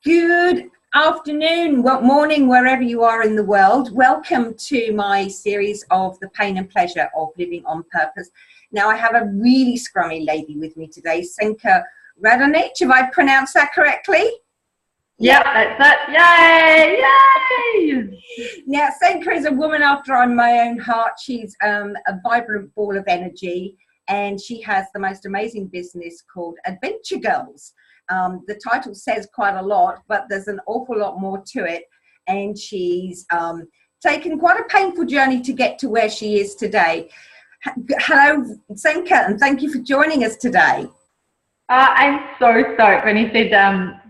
Good afternoon, morning, wherever you are in the world. Welcome to my series of The Pain and Pleasure of Living on Purpose. Now, I have a really scrummy lady with me today, Senka Radonich. Have I pronounced that correctly? Yep, that's it. Yay! Now, Senka is a woman after my own heart. She's a vibrant ball of energy, and she has the most amazing business called Adventure Girls. The title says quite a lot, but there's an awful lot more to it. And she's taken quite a painful journey to get to where she is today. Hello, Senka, and thank you for joining us today. I'm so stoked when you said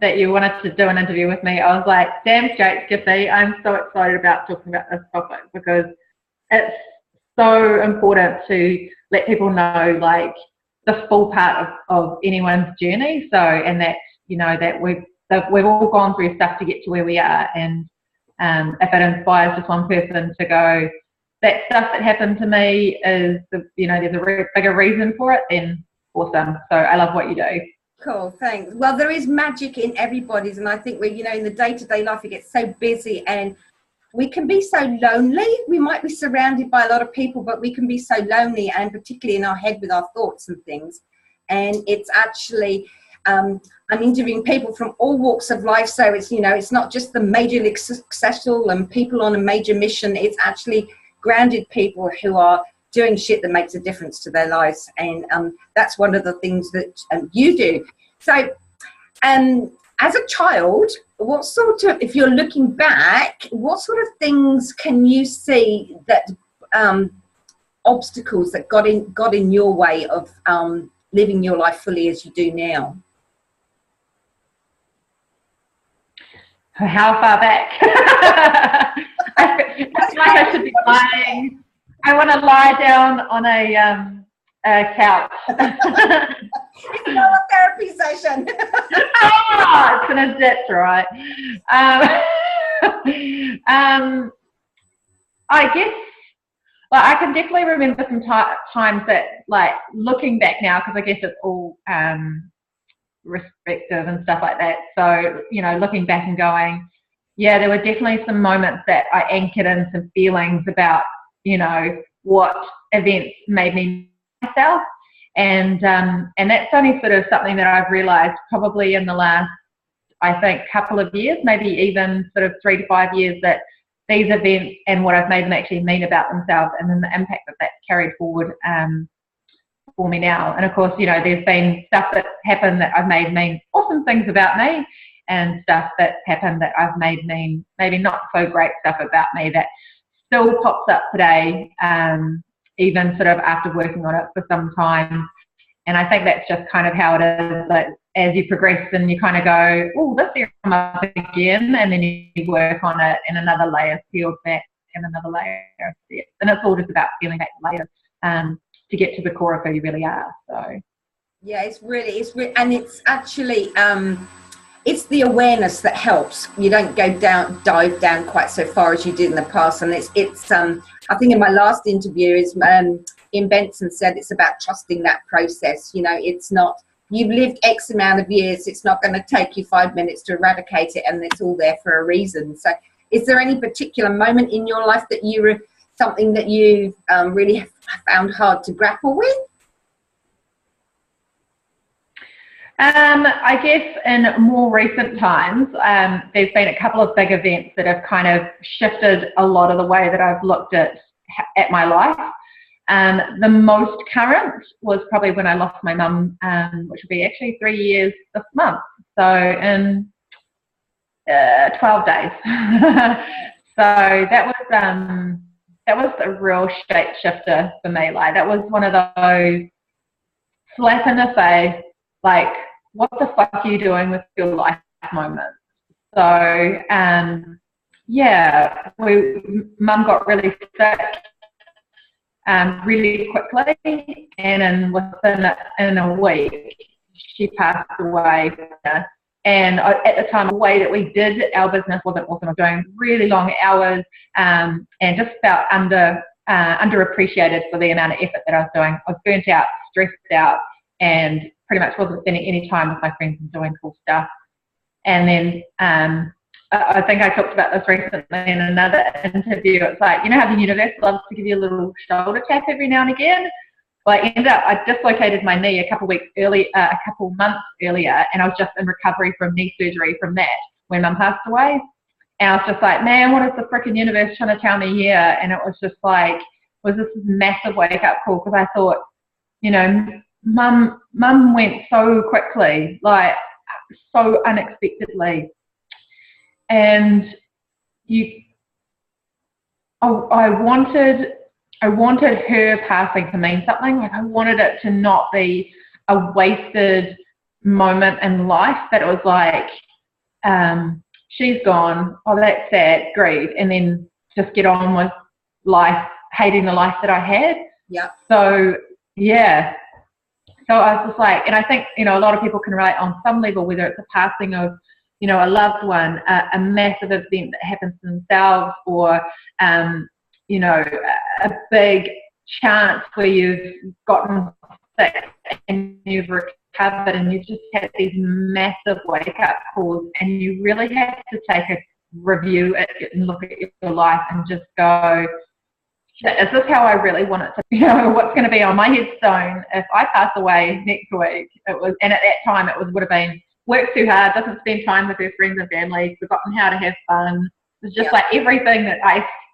that you wanted to do an interview with me. I was like, damn straight, Skippy. I'm so excited about talking about this topic because it's so important to let people know, like, the full part of anyone's journey. So, and that, you know, that we've all gone through stuff to get to where we are. And if it inspires just one person to go, that stuff that happened to me is, there's a bigger reason for it, then awesome. So I love what you do. Cool, thanks. Well, there is magic in everybody's, and I think in the day-to-day life, it gets so busy and we can be so lonely. We might be surrounded by a lot of people, but we can be so lonely, and particularly in our head with our thoughts and things. And it's actually, I'm interviewing people from all walks of life. So it's not just the majorly successful and people on a major mission. It's actually grounded people who are doing shit that makes a difference to their lives. And that's one of the things that you do. So, as a child, what sort of, if you're looking back, what sort of things can you see that obstacles that got in your way of living your life fully as you do now? How far back? I feel like I should be lying. I want to lie down on a couch. It's not a therapy session. It's gonna ditch, right? I guess, like, I can definitely remember some times that, like, looking back now, because I guess it's all respective and stuff like that. So, looking back and going, yeah, there were definitely some moments that I anchored in some feelings about, what events made me myself. And that's only sort of something that I've realized probably in the last, I think, couple of years, maybe even sort of 3 to 5 years, that these events and what I've made them actually mean about themselves, and then the impact that that's carried forward for me now. And of course, there's been stuff that happened that I've made mean awesome things about me, and stuff that's happened that I've made mean maybe not so great stuff about me that still pops up today, even sort of after working on it for some time. And I think that's just kind of how it is, that as you progress and you kind of go, oh, this area come up again, and then you work on it, and another layer peels back, and another layer steps. And it's all just about peeling back the layers to get to the core of who you really are. So yeah, it's really, and it's actually it's the awareness that helps. You don't dive down quite so far as you did in the past. And it's I think in my last interview is Ian Benson said it's about trusting that process. It's not, you've lived X amount of years, it's not going to take you 5 minutes to eradicate it, and it's all there for a reason. So is there any particular moment in your life that something that you really found hard to grapple with? I guess in more recent times, there's been a couple of big events that have kind of shifted a lot of the way that I've looked at my life. The most current was probably when I lost my mum, which will be actually 3 years this month. So in 12 days. So that was a real shape shifter for me. Like, that was one of those slap in the face, like, what the fuck are you doing with your life moments? So, Mum got really sick really quickly, and within a week, she passed away. And at the time, the way that we did our business wasn't awesome. I was doing really long hours and just felt underappreciated for the amount of effort that I was doing. I was burnt out, stressed out, and pretty much wasn't spending any time with my friends and doing cool stuff. And then I think I talked about this recently in another interview. It's like, you know how the universe loves to give you a little shoulder tap every now and again? Well, I dislocated my knee a couple months earlier, and I was just in recovery from knee surgery from that when Mum passed away. And I was just like, man, what is the freaking universe trying to tell me here? And it was just like, was this massive wake-up call, because I thought, you know, Mum went so quickly, like so unexpectedly. And I wanted her passing to mean something. Like, I wanted it to not be a wasted moment in life, but it was like, she's gone, oh, that's sad, grieve, and then just get on with life, hating the life that I had. Yeah. So, yeah. So I was just like, and I think, you know, a lot of people can relate on some level, whether it's a passing of, you know, a loved one, a massive event that happens to themselves, or, you know, a big chance where you've gotten sick and you've recovered and you've just had these massive wake-up calls, and you really have to take a review and look at your life and just go, is this how I really want it to be? You know, what's going to be on my headstone if I pass away next week? It was, and at that time it would have been, works too hard, doesn't spend time with her friends and family, forgotten how to have fun. It's just like everything that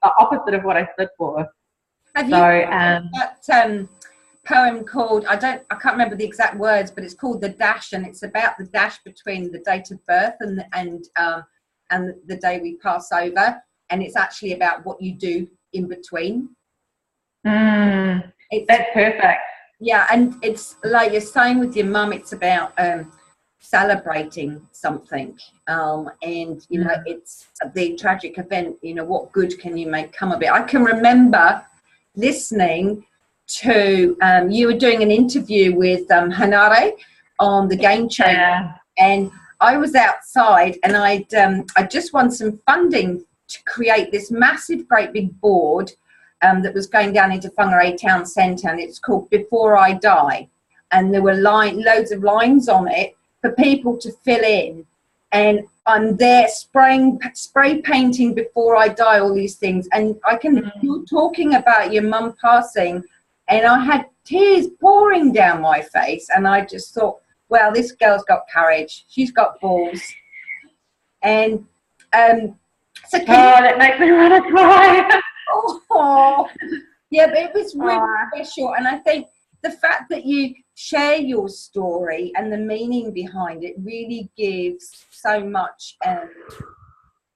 the opposite of what I stood for. Have you heard that poem called, I can't remember the exact words, but it's called The Dash, and it's about the dash between the date of birth and the day we pass over, and it's actually about what you do in between. That's perfect. Yeah, and it's like you're saying with your mum, it's about celebrating something, and you know, it's the tragic event, you know, what good can you make come of it? I can remember listening to you were doing an interview with Hanare on the Game Changer, and I was outside, and I just won some funding to create this massive, great big board that was going down into Whangarei Town Centre, and it's called Before I Die, and there were loads of lines on it for people to fill in, and I'm there spray painting before I die, all these things. And I can, you're talking about your mum passing, and I had tears pouring down my face, and I just thought, well, this girl's got courage, she's got balls. And so that makes me want to cry. Oh, yeah, but it was really special, and I think the fact that you share your story and the meaning behind it really gives so much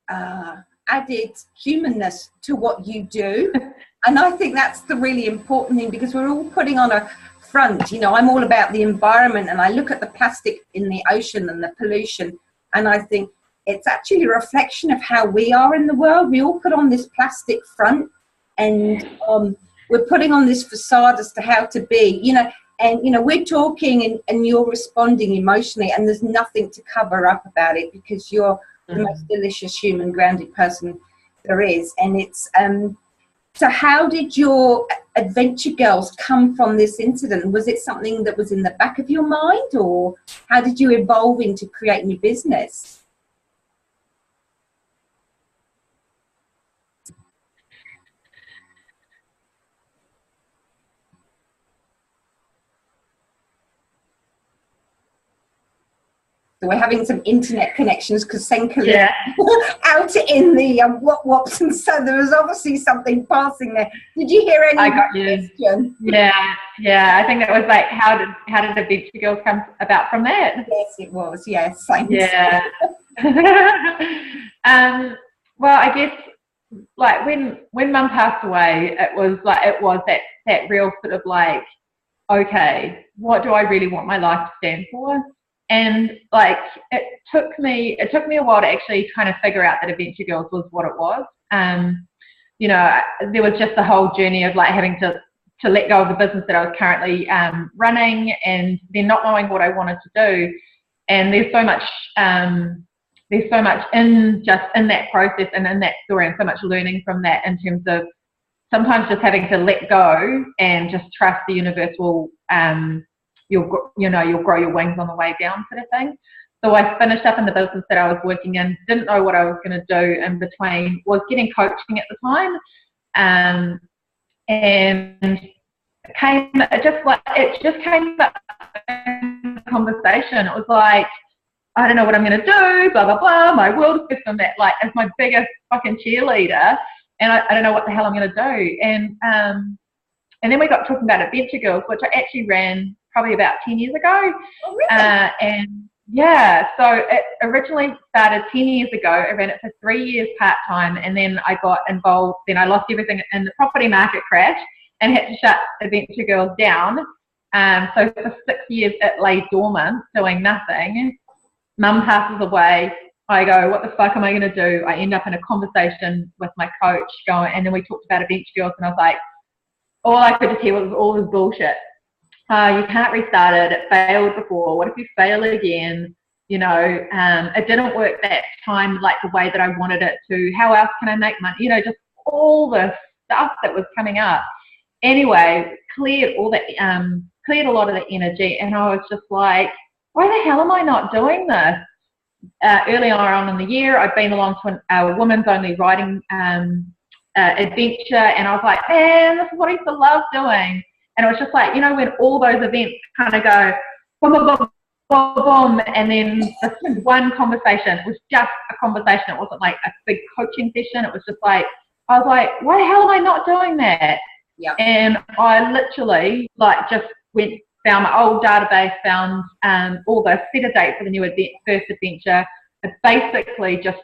added humanness to what you do. And I think that's the really important thing, because we're all putting on a front. You know, I'm all about the environment, and I look at the plastic in the ocean and the pollution, and I think it's actually a reflection of how we are in the world. We all put on this plastic front, and we're putting on this facade as to how to be, you know, and, you know, we're talking and you're responding emotionally, and there's nothing to cover up about it, because you're the most delicious, human, grounded person there is. And it's, so how did your Adventure Girls come from this incident? Was it something that was in the back of your mind, or how did you evolve into creating your business? So we're having some internet connections because Senka lives out in the wops, and so there was obviously something passing there. Did you hear any question? Yeah. I think that was like, how did Adventure Girls come about from that? Yes, it was. Yes, thanks. Yeah. Well, I guess like when Mum passed away, it was that real sort of like, okay, what do I really want my life to stand for? And like it took me a while to actually kind of figure out that Adventure Girls was what it was. You know, there was just the whole journey of like having to let go of the business that I was currently running, and then not knowing what I wanted to do. And there's so much in that process and in that story, and so much learning from that, in terms of sometimes just having to let go and just trust the universe will you'll grow your wings on the way down, sort of thing. So I finished up in the business that I was working in, didn't know what I was going to do in between, was getting coaching at the time. And it just came up in conversation. It was like, I don't know what I'm going to do, blah, blah, blah. My world system that like is my biggest fucking cheerleader. And I don't know what the hell I'm going to do. And then we got talking about Adventure Girls, which I actually ran probably about 10 years ago. Oh, really? And yeah, so it originally started 10 years ago. I ran it for 3 years part-time, and then I got involved. Then I lost everything in the property market crash and had to shut Adventure Girls down. So for 6 years, it lay dormant, doing nothing. Mum passes away. I go, what the fuck am I going to do? I end up in a conversation with my coach going, and then we talked about Adventure Girls, and I was like, all I could just hear was all this bullshit. You can't restart it. It failed before. What if you fail again? You know, it didn't work that time like the way that I wanted it to. How else can I make money? You know, just all the stuff that was coming up. Anyway, cleared a lot of the energy, and I was just like, why the hell am I not doing this? Earlier on in the year, I'd been along to a women's only riding adventure, and I was like, man, this is what I used to love doing. And it was just like, you know, when all those events kind of go boom, boom, boom, boom, boom, and then this one conversation, it was just a conversation. It wasn't like a big coaching session. It was just like, I was like, why the hell am I not doing that? Yeah. And I literally like just found my old database, found all the set a date for the new first adventure. I basically just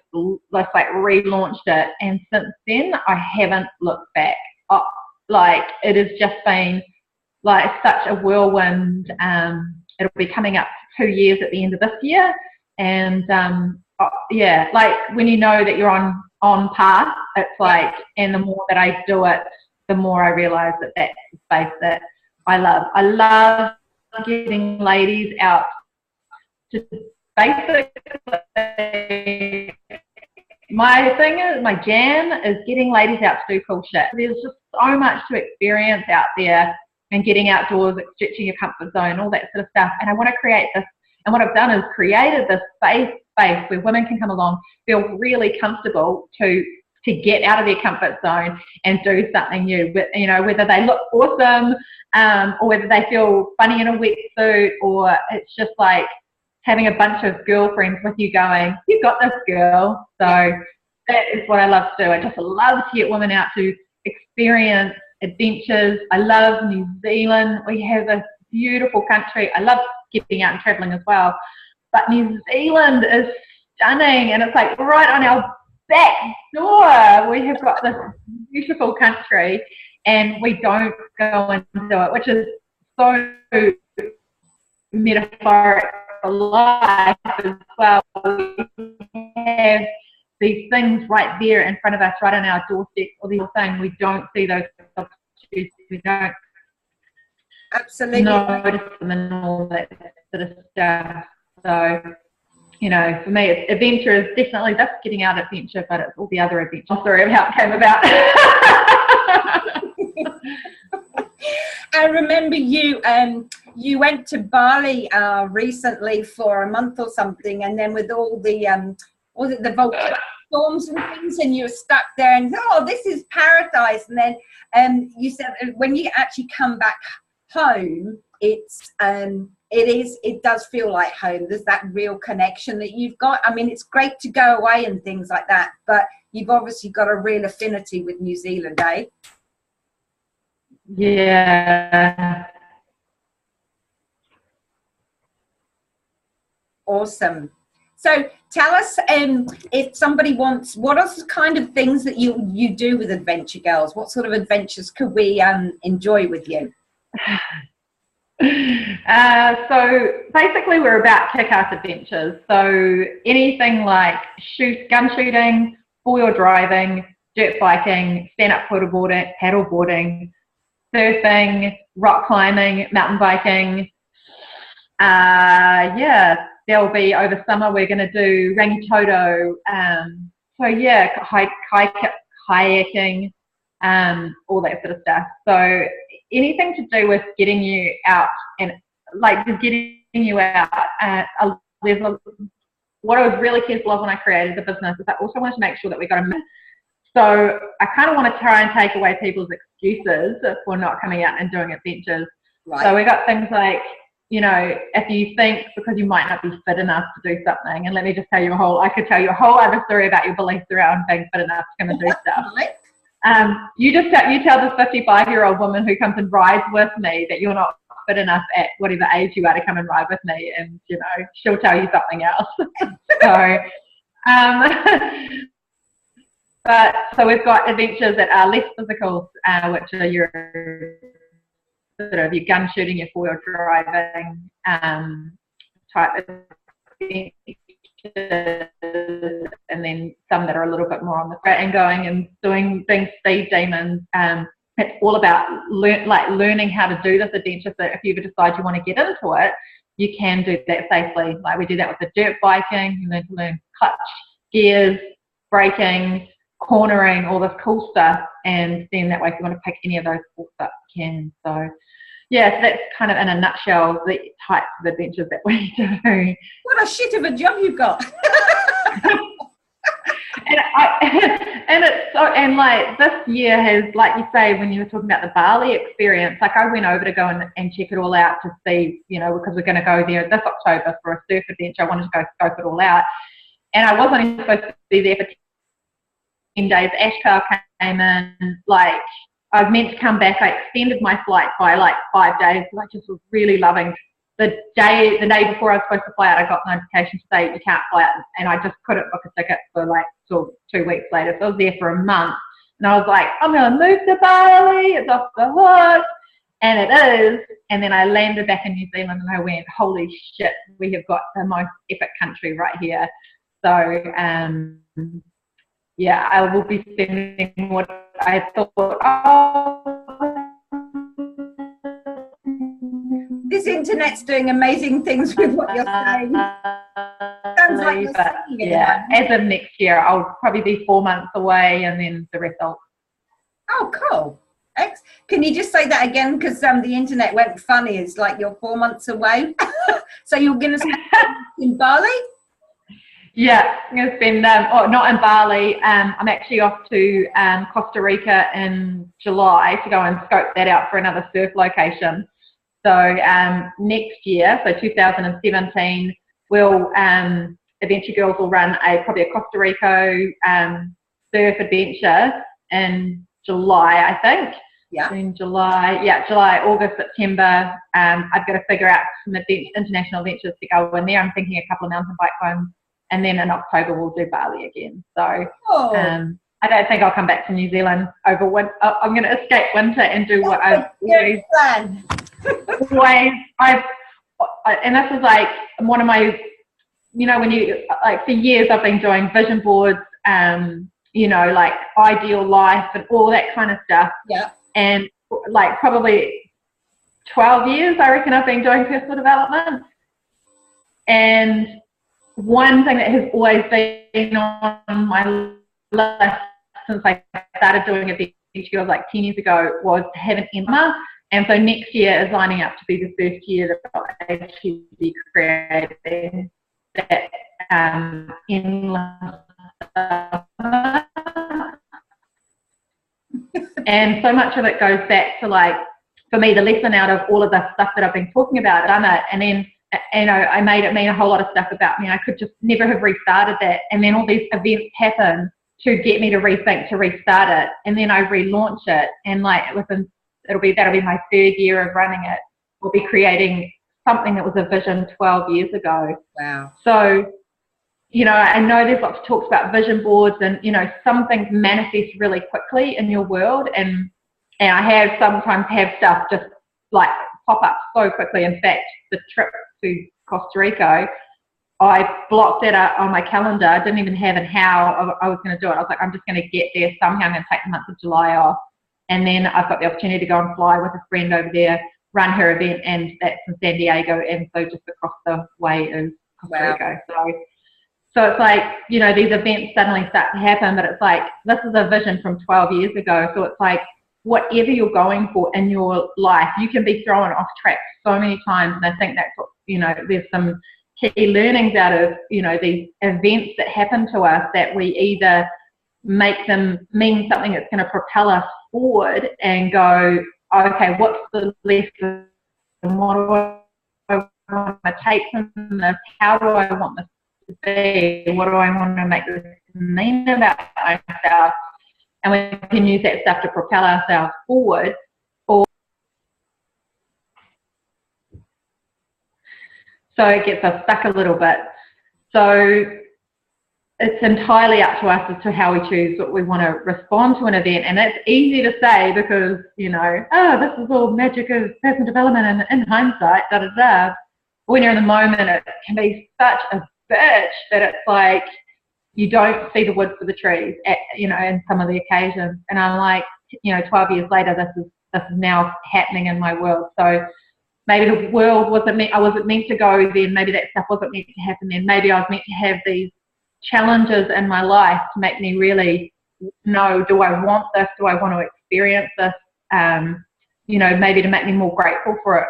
like relaunched it, and since then I haven't looked back. Like it has just been like such a whirlwind. It'll be coming up 2 years at the end of this year, and yeah, like when you know that you're on path, it's like, and the more that I do it, the more I realise that that's the space that I love. I love getting ladies out to basically, my jam is getting ladies out to do cool shit. There's just so much to experience out there, and getting outdoors, stretching your comfort zone, all that sort of stuff. And I want to create this, and what I've done is created this space where women can come along, feel really comfortable to get out of their comfort zone and do something new. You know, whether they look awesome, or whether they feel funny in a wetsuit, or it's just like having a bunch of girlfriends with you going, you got this, girl. So that is what I love to do. I just love to get women out to experience adventures. I love New Zealand. We have a beautiful country. I love getting out and traveling as well. But New Zealand is stunning, and it's like right on our back door. We have got this beautiful country, and we don't go into it, which is so metaphoric for life as well. We have these things right there in front of us, right on our doorstep, or the thing. We don't see those opportunities. We don't absolutely notice them and all that sort of stuff. So, you know, for me, adventure is definitely just getting out adventure, but it's all the other adventure story of how it came about. I remember you went to Bali recently for a month or something, and then with all the was it the volcanic storms and things, and you were stuck there, and this is paradise. And then you said when you actually come back home, it does feel like home. There's that real connection that you've got. I mean, it's great to go away and things like that, but you've obviously got a real affinity with New Zealand, eh? Yeah. Awesome. So tell us, if somebody wants, what are the kind of things that you do with Adventure Girls? What sort of adventures could we enjoy with you? So basically we're about kick-ass adventures. So anything like gun shooting, four-wheel driving, dirt biking, stand-up paddle boarding, surfing, rock climbing, mountain biking. Yeah, there'll be over summer we're going to do rangitoto. So yeah, kayaking, all that sort of stuff. So anything to do with getting you out and like just getting you out. what I was really careful of when I created the business is I also wanted to make sure that we got a mix. So I kind of want to try and take away people's excuses for not coming out and doing adventures. Right. So we got things like, you know, if you think because you might not be fit enough to do something, and let me just tell you I could tell you a whole other story about your beliefs around being fit enough to come and do stuff. You tell this 55-year-old woman who comes and rides with me that you're not fit enough at whatever age you are to come and ride with me, and you know she'll tell you something else. So we've got adventures that are less physical, which are your sort of your gun shooting, your four-wheel driving type of adventures, and then some that are a little bit more on the front and going and doing things, speed demons. It's all about learning how to do this adventure. So if you ever decide you want to get into it, you can do that safely. Like we do that with the dirt biking. You need to learn clutch, gears, braking, cornering, all this cool stuff. And then that way, if you want to pick any of those cool stuff, you can. So yeah, so that's kind of in a nutshell the types of adventures that we do. What a shit of a job you've got. And like this year has, like you say, when you were talking about the Bali experience, like I went over to go and check it all out to see, you know, because we're going to go there this October for a surf adventure. I wanted to go scope it all out. And I wasn't even supposed to be there for 10 days. Ash Power came in, like I was meant to come back. I extended my flight by like 5 days. I just was really loving the day before I was supposed to fly out. I got notification to say you can't fly out, and I just couldn't book a ticket for like till 2 weeks later. So I was there for a month, and I was like, I'm going to move to Bali. It's off the hook, and it is. And then I landed back in New Zealand, and I went, holy shit, we have got the most epic country right here. So yeah, I will be spending what I thought. This internet's doing amazing things with what you're saying. Sounds like you're saying it. Yeah, as of next year, I'll probably be 4 months away, and then the rest I'll. Oh, cool. Can you just say that again? Because the internet went funny. It's like you're 4 months away. So you're going to spend in Bali? Yeah, I'm going to spend, not in Bali. I'm actually off to Costa Rica in July to go and scope that out for another surf location. So next year, so 2017, we'll Adventure Girls will run probably a Costa Rica surf adventure in July, I think. Yeah. In July, August, September. I've got to figure out some international adventures to go in there. I'm thinking a couple of mountain bike ones, and then in October we'll do Bali again. So I don't think I'll come back to New Zealand over winter. I'm going to escape winter and do what I've always planned. And this is like one of my, you know, when you like for years I've been doing vision boards, you know, like ideal life and all that kind of stuff. Yeah. And like probably 12 years, I reckon I've been doing personal development. And one thing that has always been on my list since I started doing Adventure Girls like 10 years ago was to have an Emma. And so next year is lining up to be the first year that I'll actually be creating that endless and so much of it goes back to like, for me, the lesson out of all of the stuff that I've been talking about, done it, and then, you know, I made it mean a whole lot of stuff about me. I could just never have restarted that. And then all these events happen to get me to rethink, to restart it. And then I relaunch it. And like that'll be my third year of running it. We'll be creating something that was a vision 12 years ago. Wow. So, you know, I know there's lots of talks about vision boards and, you know, some things manifest really quickly in your world. And I have sometimes have stuff just like pop up so quickly. In fact, the trip to Costa Rica, I blocked that out on my calendar. I didn't even have how I was going to do it. I was like, I'm just going to get there somehow. I'm going to take the month of July off. And then I've got the opportunity to go and fly with a friend over there, run her event, and that's in San Diego. And so just across the way is Costa Rica. So it's like, you know, these events suddenly start to happen, but it's like, this is a vision from 12 years ago. So it's like, whatever you're going for in your life, you can be thrown off track so many times. And I think that's what, you know, there's some key learnings out of, you know, these events that happen to us, that we either make them mean something that's going to propel us forward and go, okay, what's the lesson? What do I want to take from this? How do I want this to be? What do I want to make this mean about myself? And we can use that stuff to propel ourselves forward. Or so it gets us stuck a little bit. So it's entirely up to us as to how we choose what we want to respond to an event. And it's easy to say because, you know, oh, this is all magic of personal development and in hindsight, da-da-da. When you're in the moment, it can be such a bitch that it's like you don't see the wood for the trees, you know, in some of the occasions. And I'm like, you know, 12 years later, this is now happening in my world. So maybe the world I wasn't meant to go then. Maybe that stuff wasn't meant to happen then. Maybe I was meant to have these challenges in my life to make me really know, do I want this? Do I want to experience this? You know, maybe to make me more grateful for it.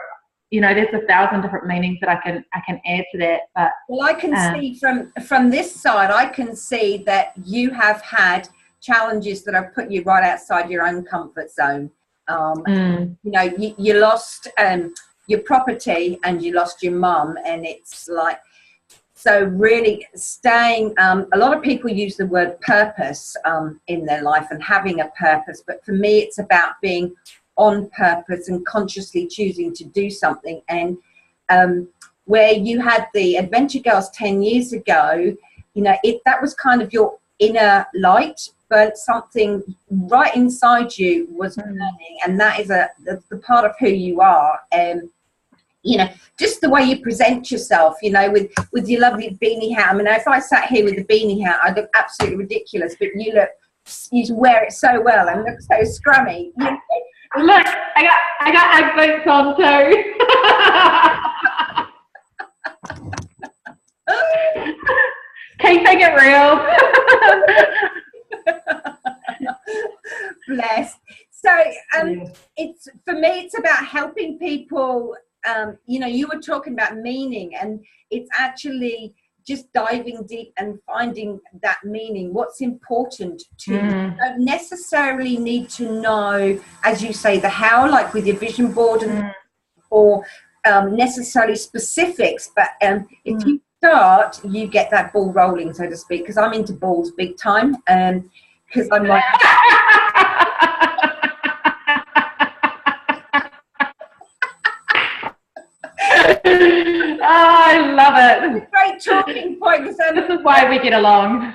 You know, there's 1,000 different meanings that I can add to that. But well, I can see from this side, I can see that you have had challenges that have put you right outside your own comfort zone. You know, you lost your property and you lost your mum, and it's like, so really staying, a lot of people use the word purpose in their life and having a purpose, but for me it's about being on purpose and consciously choosing to do something. And where you had the Adventure Girls 10 years ago, you know, that was kind of your inner light, but something right inside you was burning, and that is the part of who you are. You know, just the way you present yourself, you know, with your lovely beanie hat. I mean, if I sat here with the beanie hat, I'd look absolutely ridiculous, but you wear it so well and look so scrummy. You know? Look, I got Ugg boots on too. Keeping it real. Bless. So it's, for me, it's about helping people. You know, you were talking about meaning, and it's actually just diving deep and finding that meaning, what's important to you. You don't necessarily need to know, as you say, the how, like with your vision board, or necessarily specifics, but if you start, you get that ball rolling, so to speak, because I'm into balls big time, because I'm like... Oh, I love it. It's a great talking point. This is why we get along.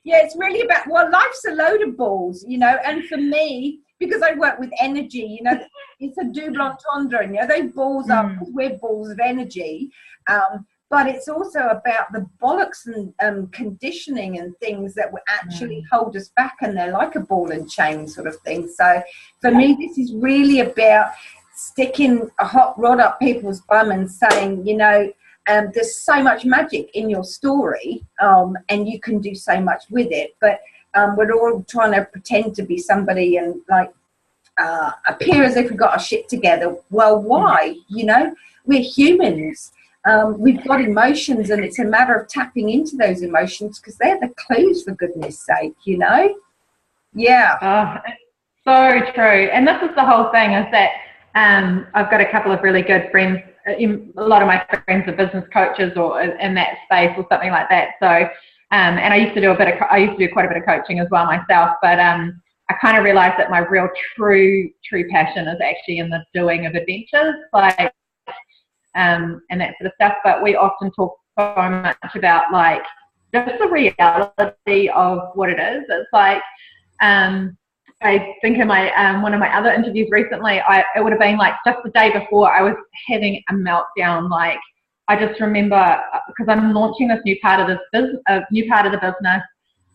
Yeah, it's really about, well, life's a load of balls, you know, and for me, because I work with energy, you know, it's a double entendre, you know, those balls are, we're balls of energy, but it's also about the bollocks and conditioning and things that will actually hold us back, and they're like a ball and chain sort of thing. So for me, this is really about sticking a hot rod up people's bum and saying, you know, there's so much magic in your story, and you can do so much with it, but we're all trying to pretend to be somebody and like appear as if we've got our shit together. Well, why? You know, we're humans. We've got emotions, and it's a matter of tapping into those emotions, because they're the clues, for goodness sake, you know. Yeah. So true. And this is the whole thing, is that I've got a couple of really good friends. A lot of my friends are business coaches or in that space or something like that. So, and I used to do quite a bit of coaching as well myself. But I kind of realised that my real true passion is actually in the doing of adventures, like and that sort of stuff. But we often talk so much about like just the reality of what it is. It's like I think in my one of my other interviews recently, it would have been like just the day before, I was having a meltdown. Like, I just remember, because I'm launching this new part of the business,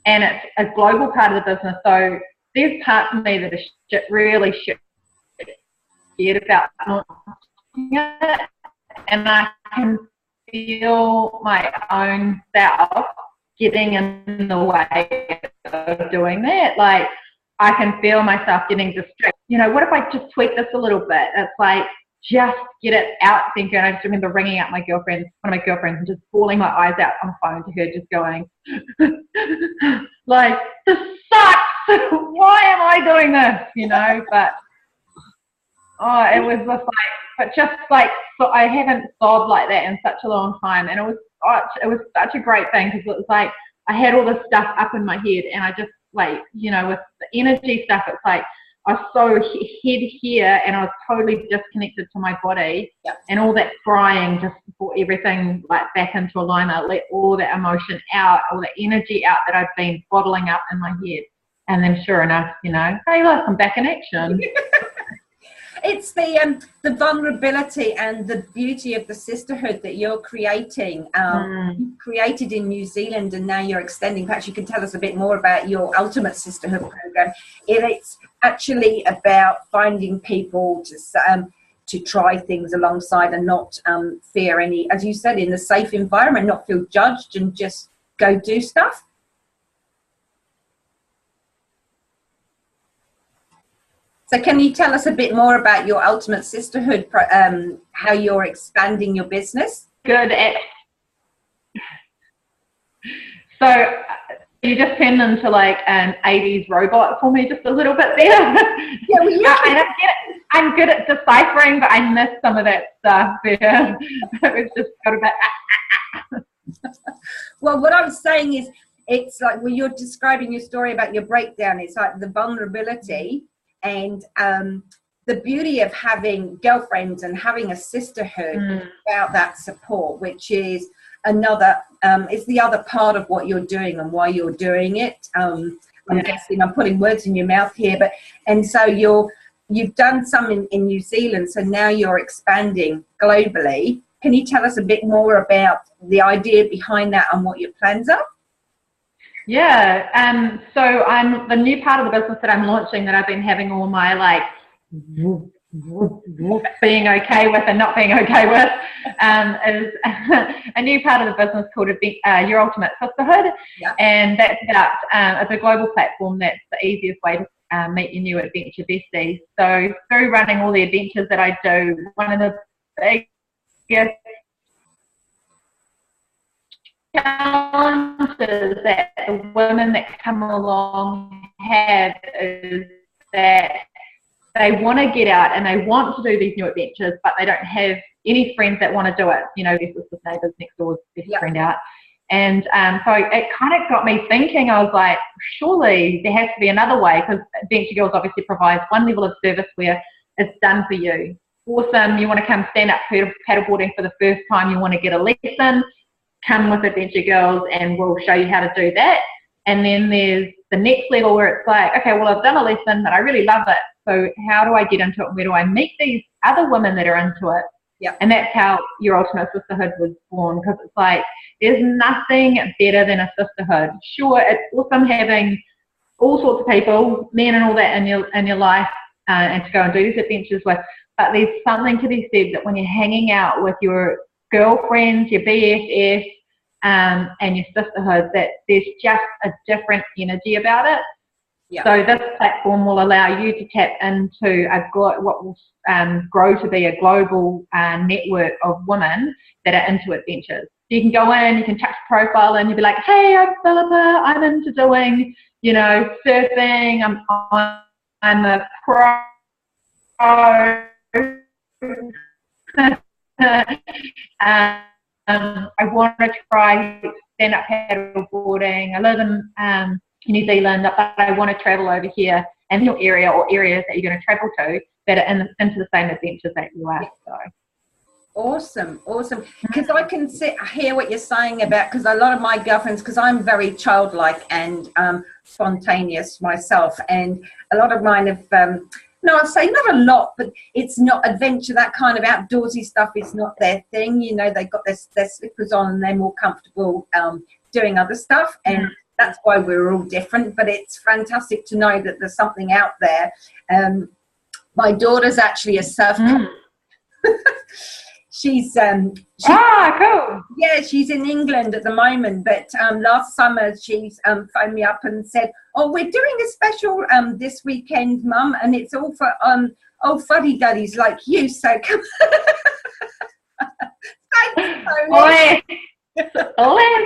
and it's a global part of the business. So there's parts of me that are really scared about launching it, and I can feel my own self getting in the way of doing that. Like, I can feel myself getting distracted. You know, what if I just tweak this a little bit? It's like just get it out, Senka. And I just remember ringing out one of my girlfriends, and just bawling my eyes out on the phone to her, just going, like, this sucks. Why am I doing this? You know, but it was just like, but just like, so I haven't sobbed like that in such a long time, and it was such a great thing, because it was like I had all this stuff up in my head, and I just, like, you know, with the energy stuff, it's like I was so head here, and I was totally disconnected to my body. Yep. And all that crying just brought everything like back into alignment, let all that emotion out, all the energy out that I've been bottling up in my head. And then sure enough, you know, hey look, I'm back in action. It's the vulnerability and the beauty of the sisterhood that you're creating. You created in New Zealand, and now you're extending. Perhaps you can tell us a bit more about your Ultimate Sisterhood program. It's actually about finding people to try things alongside, and not fear any, as you said, in a safe environment, not feel judged, and just go do stuff. So can you tell us a bit more about your Ultimate Sisterhood, how you're expanding your business? Good. So you just turned into like an 80s robot for me just a little bit there. Yeah, well, yeah. And I get it. I'm good at deciphering, but I missed some of that stuff there. It just got a bit... Well, what I'm saying is, it's like when you're describing your story about your breakdown, it's like the vulnerability and the beauty of having girlfriends and having a sisterhood about that support, which is another, it's the other part of what you're doing and why you're doing it. I'm guessing I'm putting words in your mouth here, but, and so you've done some in New Zealand, so now you're expanding globally. Can you tell us a bit more about the idea behind that and what your plans are? Yeah, so I'm the new part of the business that I'm launching, that I've been having all my like being okay with and not being okay with, is a new part of the business called Your Ultimate Sisterhood. Yeah. And that's about it's a global platform that's the easiest way to meet your new adventure besties. So through running all the adventures that I do, one of the biggest challenges that the women that come along have is that they want to get out and they want to do these new adventures, but they don't have any friends that want to do it. You know, their sister's neighbours next door's best friend out. And so it kind of got me thinking. I was like, surely there has to be another way, because Adventure Girls obviously provides one level of service where it's done for you. Awesome, you want to come stand up paddleboarding for the first time, you want to get a lesson, come with Adventure Girls and we'll show you how to do that. And then there's the next level where it's like, okay, well, I've done a lesson, but I really love it. So how do I get into it? Where do I meet these other women that are into it? Yeah. And that's how Your Ultimate Sisterhood was born, because it's like, there's nothing better than a sisterhood. Sure, it's awesome having all sorts of people, men and all that in your life, and to go and do these adventures with. But there's something to be said that when you're hanging out with your girlfriends, your BFF, and your sisterhood, that there's just a different energy about it. Yeah. So this platform will allow you to tap into what will grow to be a global network of women that are into adventures. So you can go in, you can touch profile, and you'll be like, hey, I'm Philippa, I'm into doing, you know, surfing, I'm a pro. I want to try stand-up paddleboarding. I live in New Zealand, but I want to travel over here, and your area or areas that you're going to travel to that are into the same adventures that you are. So. Awesome. Because I can hear what you're saying about, because a lot of my girlfriends, because I'm very childlike and spontaneous myself, and a lot of mine have, no, I'd say not a lot, but it's not adventure, that kind of outdoorsy stuff is not their thing. You know, they've got their slippers on and they're more comfortable doing other stuff, and that's why we're all different. But it's fantastic to know that there's something out there. My daughter's actually a surf She's cool. Yeah, she's in England at the moment, but last summer she's phoned me up and said, oh, we're doing a special this weekend, Mum, and it's all for old fuddy-duddies like you, so come Thanks, Ole. Ole.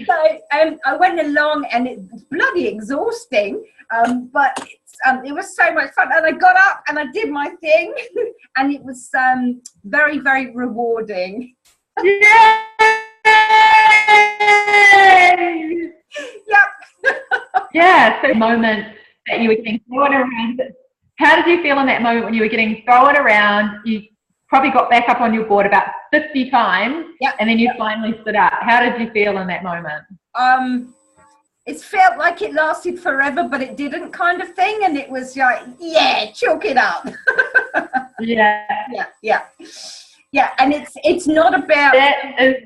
So I went along, and it's bloody exhausting, but it was so much fun. And I got up and I did my thing, and it was very, very rewarding. Yay! Yep. Yeah, so the moment that you were getting thrown around, how did you feel in that moment when you were getting thrown around? You probably got back up on your board about 50 times, yep. And then you finally stood up. How did you feel in that moment? It felt like it lasted forever, but it didn't, kind of thing. And it was like, yeah, chalk it up. Yeah. Yeah. And it's not about. That is.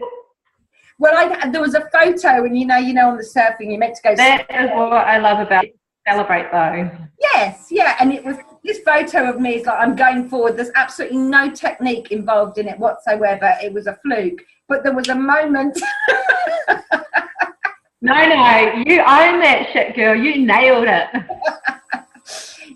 Well, there was a photo, and you know, on the surfing, you're meant to go. That is what I love about it. Celebrate though. Yes, yeah, and it was this photo of me is like I'm going forward. There's absolutely no technique involved in it whatsoever. It was a fluke, but there was a moment. No, you own that shit, girl. You nailed it.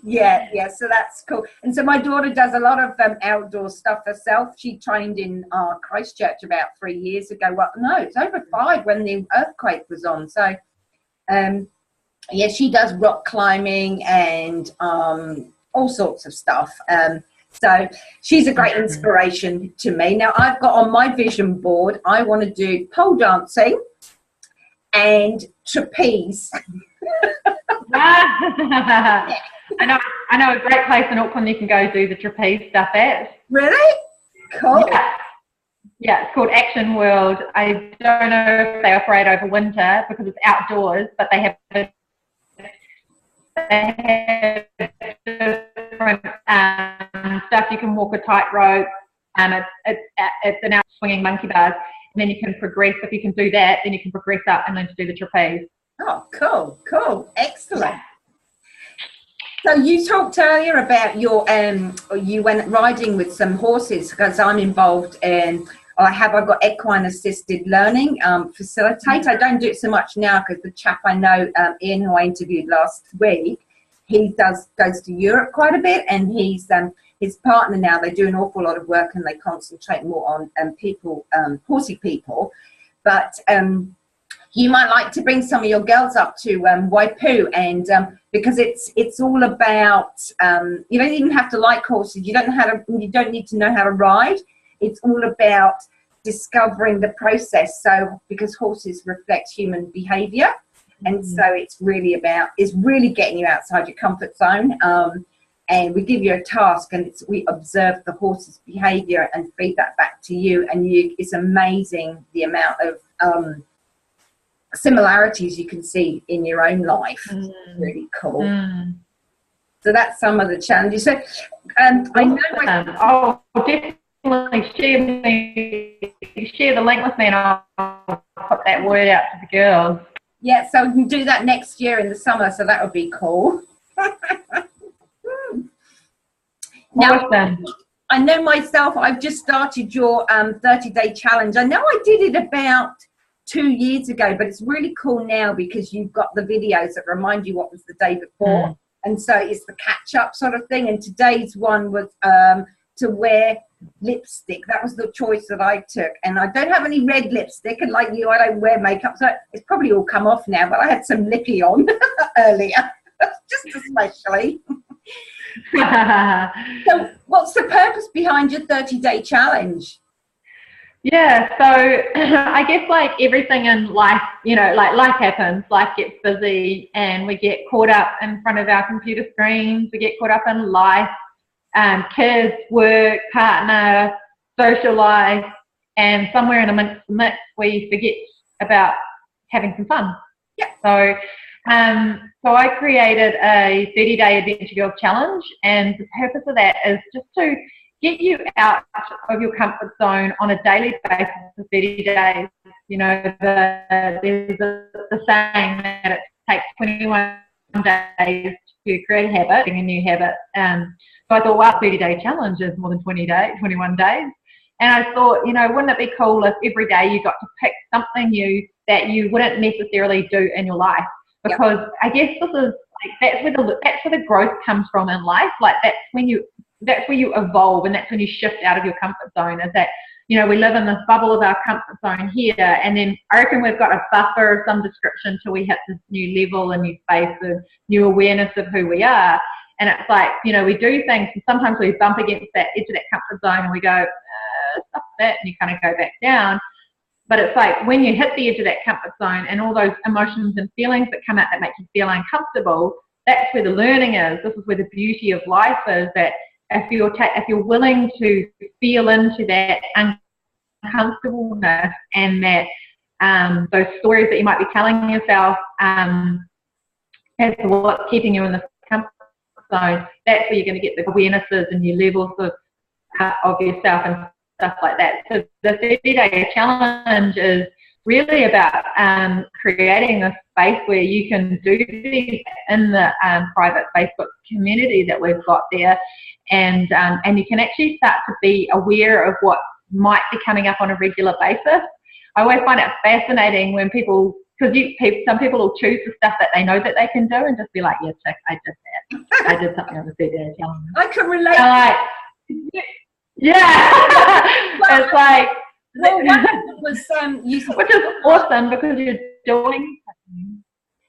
Yeah, so that's cool. And so my daughter does a lot of outdoor stuff herself. She trained in Christchurch about 3 years ago. Well, no, it's over 5 when the earthquake was on. So, yeah, she does rock climbing and all sorts of stuff. So she's a great inspiration to me. Now, I've got on my vision board, I want to do pole dancing and trapeze. Yeah. I know a great place in Auckland you can go do the trapeze stuff at. Really? Cool. Yeah, it's called Action World. I don't know if they operate over winter because it's outdoors, but they have different stuff. You can walk a tightrope. It's an out swinging monkey bars, and then you can progress. If you can do that, then you can progress up and then to do the trapeze. Oh, cool, excellent. So you talked earlier about you went riding with some horses, because I'm involved in. I've got equine assisted learning facilitate. I don't do it so much now because the chap I know, Ian, who I interviewed last week, he goes to Europe quite a bit, and he's his partner now. They do an awful lot of work, and they concentrate more on people, horsey people. But you might like to bring some of your girls up to Waipu, and because it's all about you don't even have to like horses. You don't need to know how to ride. It's all about discovering the process. So because horses reflect human behavior, and so it's really getting you outside your comfort zone. And we give you a task, and we observe the horse's behavior and feed that back to you. And it's amazing the amount of similarities you can see in your own life. Really cool. So that's some of the challenges. So I know I'll definitely share the link with me, and I'll put that word out to the girls. Yeah, so we can do that next year in the summer, so that would be cool. Now, Awesome. I know myself, I've just started your 30-day challenge. I know I did it about 2 years ago, but it's really cool now because you've got the videos that remind you what was the day before. And so it's the catch-up sort of thing. And today's one was to wear lipstick. That was the choice that I took. And I don't have any red lipstick, and like you, I don't wear makeup, so it's probably all come off now, but I had some lippy on earlier, just especially. So what's the purpose behind your 30-day challenge? Yeah, so I guess like everything in life, like life happens, life gets busy, and we get caught up in front of our computer screens, we get caught up in life, kids, work, partner, social life, and somewhere in the mix we forget about having some fun. Yeah. So I created a 30-day Adventure Girls Challenge, and the purpose of that is just to get you out of your comfort zone on a daily basis for 30 days. There's the saying that it takes 21 days to create a habit, a new habit. So I thought, wow, 30-day challenge is more than 21 days. And I thought, wouldn't it be cool if every day you got to pick something new that you wouldn't necessarily do in your life? because I guess this is like, that's where the growth comes from in life. Like that's where you evolve, and that's when you shift out of your comfort zone. Is that, you know, we live in this bubble of our comfort zone here, and then I reckon we've got a buffer of some description till we hit this new level, a new space of new awareness of who we are. And it's like, you know, we do things, and sometimes we bump against that edge of that comfort zone, and we go, stop that, and you kind of go back down. But it's like when you hit the edge of that comfort zone and all those emotions and feelings that come out that make you feel uncomfortable, that's where the learning is. This is where the beauty of life is, that if you're willing to feel into that uncomfortableness and that those stories that you might be telling yourself as to what's keeping you in the comfort zone, that's where you're going to get the awarenesses and your levels of yourself and stuff like that. So the 30-day challenge is really about creating a space where you can do these in the private Facebook community that we've got there, and you can actually start to be aware of what might be coming up on a regular basis. I always find it fascinating when people, because some people will choose the stuff that they know that they can do and just be like, yeah, check, I did that. I did something on the 30-day challenge. I can relate. Yeah. It's like, well, was which is awesome because you're doing something.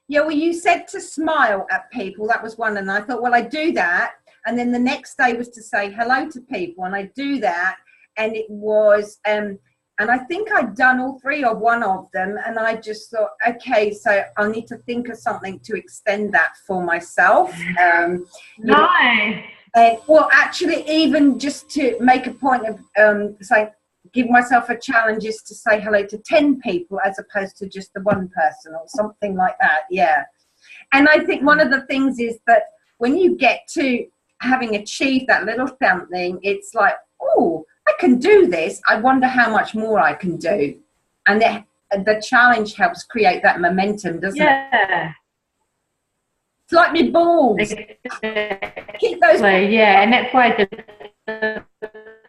Yeah, well, you said to smile at people. That was one, and I thought, well, I do that, and then the next day was to say hello to people, and I do that, and it was, and I think I'd done all three or one of them, and I just thought, okay, so I need to think of something to extend that for myself. Nice. And well, actually, even just to make a point of saying, give myself a challenge is to say hello to 10 people as opposed to just the one person or something like that. Yeah. And I think one of the things is that when you get to having achieved that little something, it's like, oh, I can do this. I wonder how much more I can do. And the challenge helps create that momentum, doesn't it? Yeah. It's like my balls. Keep those. Yeah, and that's why I did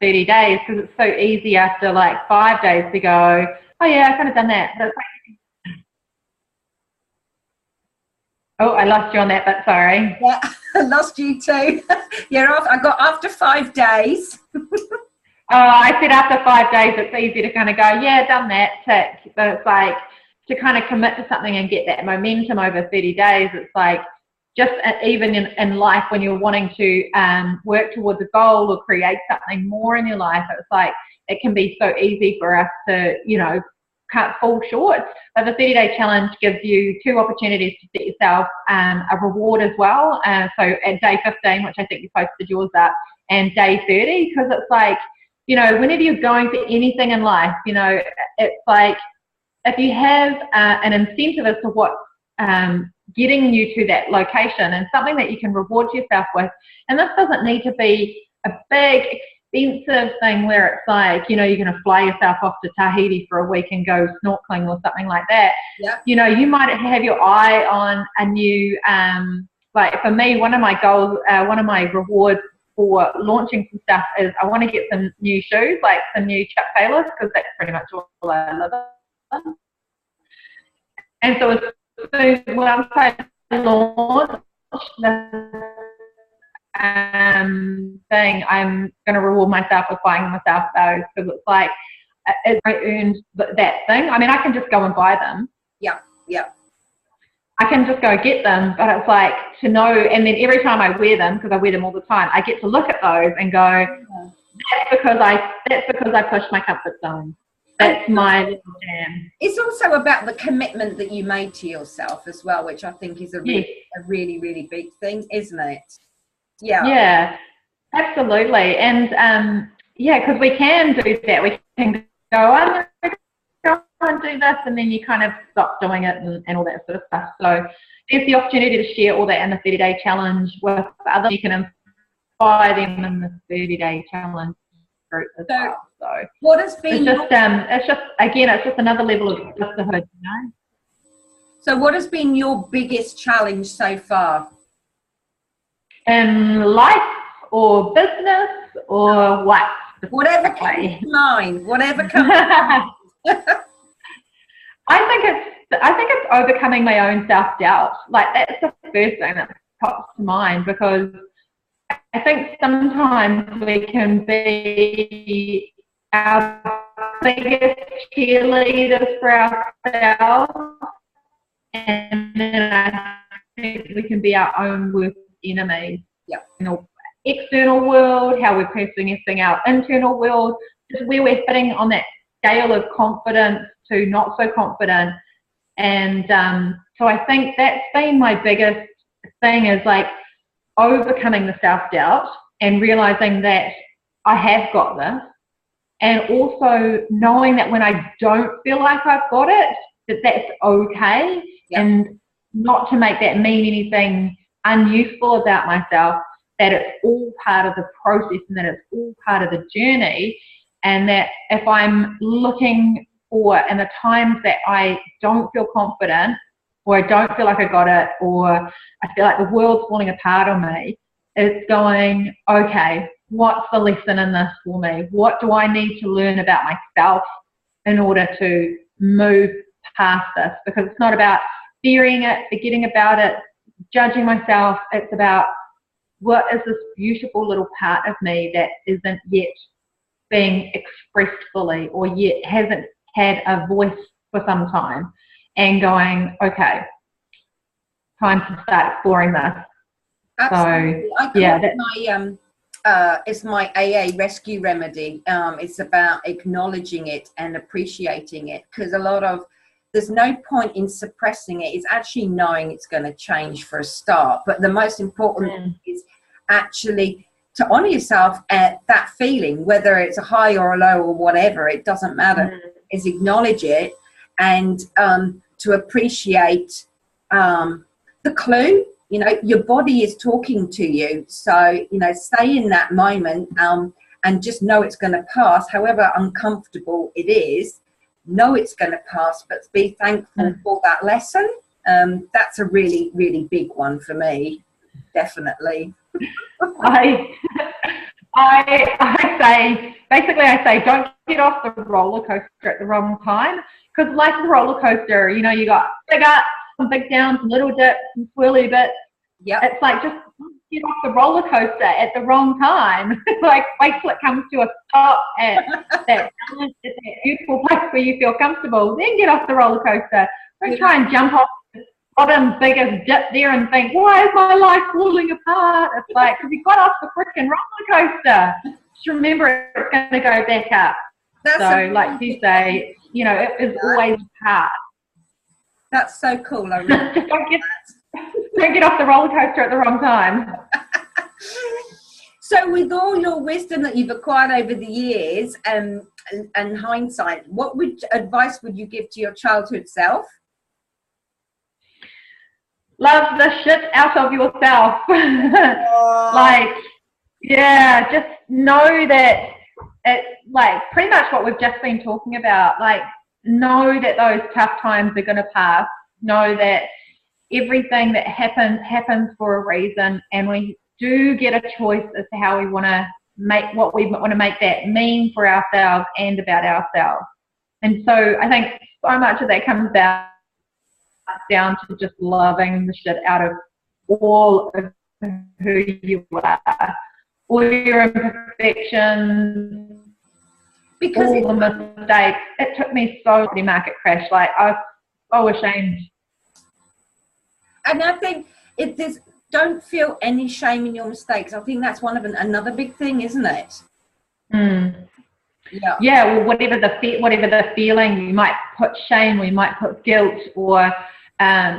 30 days, because it's so easy after like 5 days to go, oh yeah, I kind of done that. But it's like, oh, I lost you on that, but sorry. Yeah, I lost you too. Yeah, I got after 5 days. Oh, I said after 5 days, it's easy to kind of go, yeah, done that, tick. But it's like to kind of commit to something and get that momentum over 30 days. It's like, just even in life, when you're wanting to work towards a goal or create something more in your life, it's like it can be so easy for us to, you know, can't fall short. But the 30-day challenge gives you 2 opportunities to set yourself a reward as well. So at day 15, which I think you posted yours up, and day 30, because it's like, you know, whenever you're going for anything in life, you know, it's like if you have an incentive as to what getting you to that location and something that you can reward yourself with. And this doesn't need to be a big, expensive thing where it's like, you know, you're going to fly yourself off to Tahiti for a week and go snorkeling or something like that. Yeah. You know, you might have your eye on a new, like for me, one of my goals, one of my rewards for launching some stuff is I want to get some new shoes, like some new Chuck Taylors, because that's pretty much all I live in. And so once I launch the thing, I'm going to reward myself with buying myself those, because it's like I earned that thing. I mean, I can just go and buy them. Yeah, yeah. I can just go get them, but it's like to know, and then every time I wear them, because I wear them all the time, I get to look at those and go, that's because I pushed my comfort zone. That's my little jam. It's also about the commitment that you made to yourself as well, which I think is a really, really big thing, isn't it? Yeah. Yeah, absolutely. And yeah, because we can do that. We can go, I'm going to go and do this, and then you kind of stop doing it and all that sort of stuff. So there's the opportunity to share all that in the 30-day challenge with others. You can inspire them in the 30-day challenge group as well. So what has been it's just another level of sisterhood, you know. So what has been your biggest challenge so far? In life or business or what? Whatever comes to mind. Whatever comes to mind. I think it's I think it's overcoming my own self-doubt. Like, that's the first thing that pops to mind, because I think sometimes we can be our biggest cheerleaders for ourselves, and then I think we can be our own worst enemies. Yeah. In the external world, how we're perceiving our internal world, just where we're fitting on that scale of confidence to not so confident. And so I think that's been my biggest thing, is like overcoming the self-doubt and realizing that I have got this, and also knowing that when I don't feel like I've got it, that that's okay. Yep. And not to make that mean anything unuseful about myself, that it's all part of the process and that it's all part of the journey, and that if I'm looking for, in the times that I don't feel confident, or I don't feel like I got it, or I feel like the world's falling apart on me, it's going, okay, what's the lesson in this for me? What do I need to learn about myself in order to move past this? Because it's not about fearing it, forgetting about it, judging myself. It's about, what is this beautiful little part of me that isn't yet being expressed fully, or yet hasn't had a voice for some time, and going, okay, time to start exploring this. Absolutely. So, it's my AA rescue remedy. It's about acknowledging it and appreciating it, because there's no point in suppressing it. It's actually knowing it's going to change for a start. But the most important thing is actually to honor yourself at that feeling, whether it's a high or a low or whatever, it doesn't matter, is acknowledge it, and to appreciate the clue. You know, your body is talking to you. So, you know, stay in that moment and just know it's going to pass, however uncomfortable it is. Know it's going to pass, but be thankful for that lesson. That's a really, really big one for me, definitely. I say don't get off the roller coaster at the wrong time, because like a roller coaster, you know, you got big ups, some big downs, some little dips, some swirly bits. Yeah, it's like, just get off the roller coaster at the wrong time. Like, wait till it comes to a stop at that beautiful place where you feel comfortable, then get off the roller coaster. Don't try and jump off the bottom biggest dip there and think, why is my life falling apart? It's like, because you got off the freaking roller coaster. Just remember, it's going to go back up. Like you say, you know, it is always hard. That's so cool. I really just don't get off the roller coaster at the wrong time. So with all your wisdom that you've acquired over the years and hindsight, what advice would you give to your childhood self? Love the shit out of yourself. Just know that it's like pretty much what we've just been talking about. Like, know that those tough times are going to pass. Know that everything that happens for a reason, and we do get a choice as to how we want to make that mean for ourselves and about ourselves. And so I think so much of that comes down to just loving the shit out of all of who you are, all your imperfections, because all the mistakes. It took me so many market crash. Like, I was so ashamed. And I think don't feel any shame in your mistakes. I think that's another big thing, isn't it? Yeah. Well, whatever the feeling, we might put shame, we might put guilt, or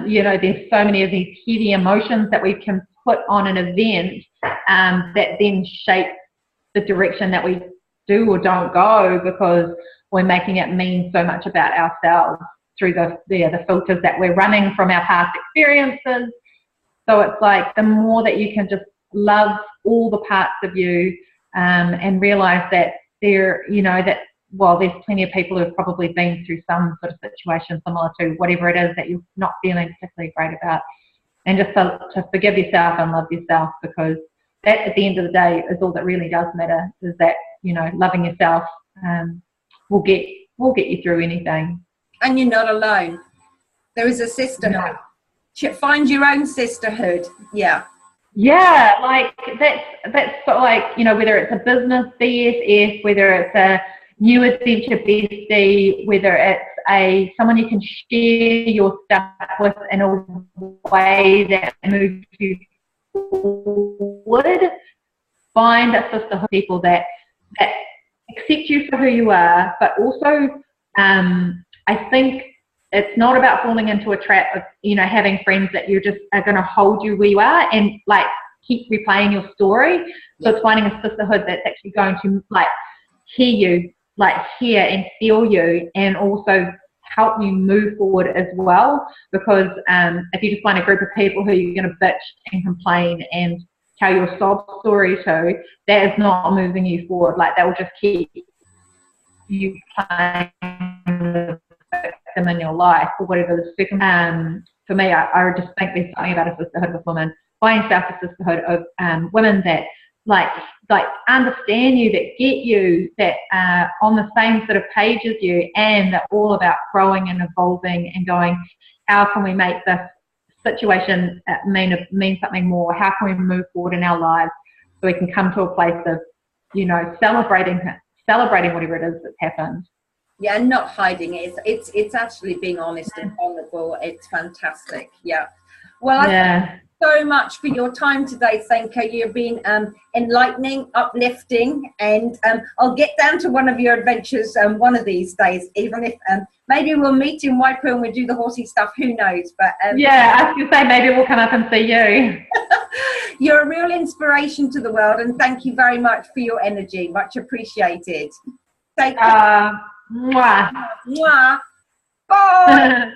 you know, there's so many of these heavy emotions that we can put on an event that then shape the direction that we do or don't go, because we're making it mean so much about ourselves through the filters that we're running from our past experiences. So it's like, the more that you can just love all the parts of you and realize that there's plenty of people who've probably been through some sort of situation similar to whatever it is that you're not feeling particularly great about, and just to forgive yourself and love yourself, because that, at the end of the day, is all that really does matter, is that, you know, loving yourself will get you through anything. And you're not alone. There is a sisterhood. Find your own sisterhood. Yeah. Yeah, like that's sort of like, you know, whether it's a business BFF, whether it's a new adventure bestie, whether it's someone you can share your stuff with in a way that moves you forward. Find a sisterhood of people that accept you for who you are, but also I think it's not about falling into a trap of, you know, having friends that you just are going to hold you where you are and like keep replaying your story. So it's finding a sisterhood that's actually going to like hear you, like hear and feel you, and also help you move forward as well. Because if you just find a group of people who you're going to bitch and complain and tell your sob story to, that is not moving you forward. Like that will just keep you playing the victim in your life or whatever the circumstance. For me, I just think there's something about a sisterhood with women. Find yourself a sisterhood of women that like understand you, that get you, that are on the same sort of page as you, and they're all about growing and evolving and going, how can we make this situation mean something more? How can we move forward in our lives so we can come to a place of, you know, celebrating whatever it is that's happened. Yeah, and not hiding it. It's actually being honest and vulnerable. It's fantastic. Yeah. Well, thank you so much for your time today, Senka. You've been enlightening, uplifting, and I'll get down to one of your adventures one of these days, even if maybe we'll meet in Waipu and we'll do the horsey stuff. Who knows? But yeah, I was going to say maybe we'll come up and see you. You're a real inspiration to the world, and thank you very much for your energy. Much appreciated. Take care. Mwah. Mwah. Bye.